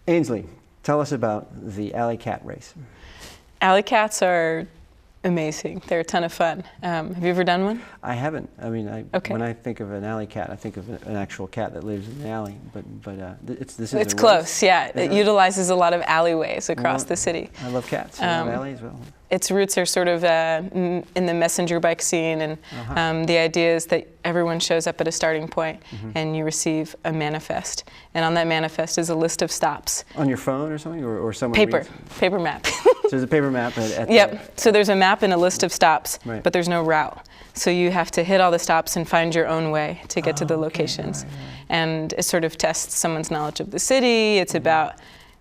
Ainsley, tell us about the Alley Cat race. Alley cats are amazing. They're a ton of fun. Have you ever done one? I haven't. I mean, Okay. when I think of an alley cat, I think of an actual cat that lives in the alley. But this is It's a close, race. yeah. Is It utilizes a lot of alleyways across the city. I love cats. I love alleys as well. Its roots are sort of in the messenger bike scene, and the idea is that everyone shows up at a starting point, and you receive a manifest. And on that manifest is a list of stops. On your phone or something, or someone Paper map. So there's a paper map at Yep. So there's a map and a list of stops, Right. but there's no route. So you have to hit all the stops and find your own way to get to the locations. Right. And it sort of tests someone's knowledge of the city. It's about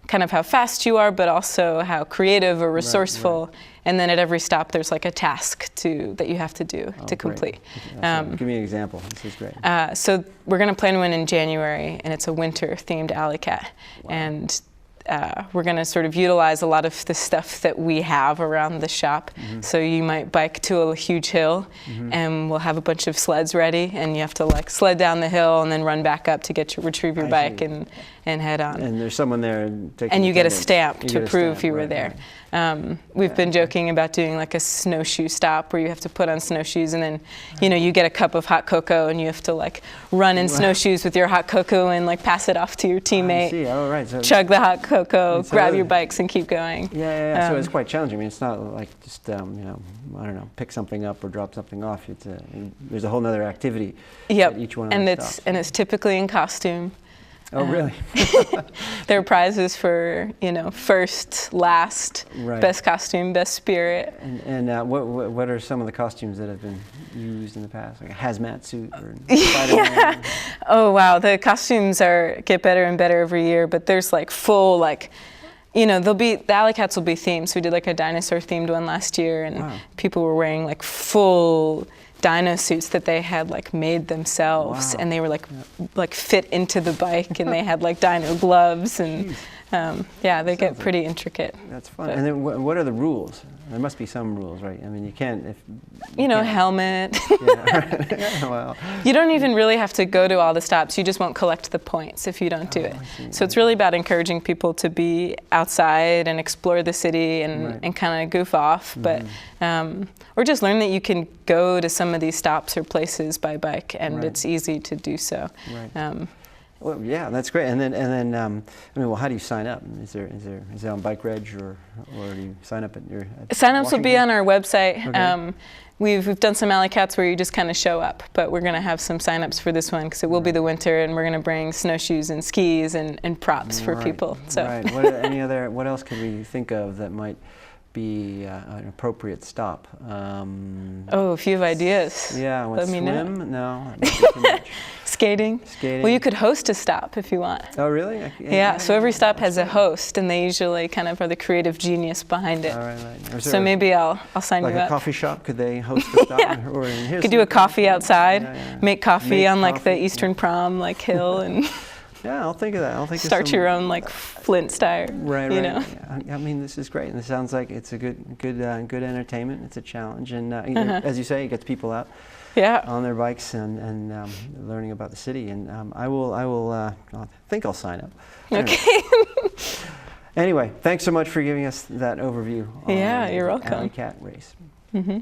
kind of how fast you are, but also how creative or resourceful. Right. And then at every stop, there's like a task that you have to do to complete. Give me an example. This is great. So we're going to plan one in January, and it's a winter-themed alley cat. Wow. And we're going to sort of utilize a lot of the stuff that we have around the shop. So you might bike to a huge hill, and we'll have a bunch of sleds ready, and you have to like sled down the hill and then run back up to retrieve your bike and head on. And there's someone there taking And you get a attendance. stamp You to get a prove stamp, you were right, there. right. We've been joking about doing like a snowshoe stop where you have to put on snowshoes, and then you get a cup of hot cocoa and you have to like run in snowshoes with your hot cocoa and like pass it off to your teammate. I see. Oh, right. So Chug the hot cocoa, So grab your bikes, and keep going. Yeah. So it's quite challenging. I mean, it's not like just I don't know, pick something up or drop something off. There's a whole other activity. Yep. At each one of and the it's stops. and it's typically in costume. Oh, really? There are prizes for first, last, Right. best costume, best spirit. And what are some of the costumes that have been used in the past, like a hazmat suit or Spider-Man? Oh wow, the costumes get better and better every year. But there's like full the alley cats will be themed. So we did like a dinosaur themed one last year, and Wow. people were wearing like full dino suits that they had like made themselves. Wow. And they were like fit into the bike, and they had like dino gloves, and they get pretty intricate. That's fun. And then what are the rules? There must be some rules, right? I mean, you can't Helmet. Yeah. Well, You don't even really have to go to all the stops. You just won't collect the points if you don't do it. So it's really about encouraging people to be outside and explore the city and kind of goof off, but or just learn that you can go to some of these stops or places by bike, and it's easy to do so. Right. Well, yeah, that's great. And then, how do you sign up? Is it on Bike Reg or do you sign up at your? Sign-ups will be Washington? on our website. Okay. We've done some alley cats where you just kind of show up, but we're going to have some sign-ups for this one because it will be the winter, and we're going to bring snowshoes and skis and props for people. So. Right. What else could we think of that might be an appropriate stop? A few ideas. Yeah. Let me know. Swim? No. That might be too much. Skating? Well, you could host a stop if you want. Oh, really? Yeah, so every stop has a host, and they usually kind of are the creative genius behind it. All right. So maybe I'll sign you up. Like a coffee shop, could they host a stop? Yeah. Or here's Could do a coffee outside, make coffee Make on like the coffee. Eastern Prom hill, and Yeah, I'll think of that. I'll think of start some- your own like Flint style. Right. You know. I mean, this is great, and it sounds like it's a good entertainment. It's a challenge, and as you say, it gets people out on their bikes and learning about the city. And I think I'll sign up. Okay. Anyway, thanks so much for giving us that overview. Yeah, on you're the welcome. Alley Cat race. Mm-hmm.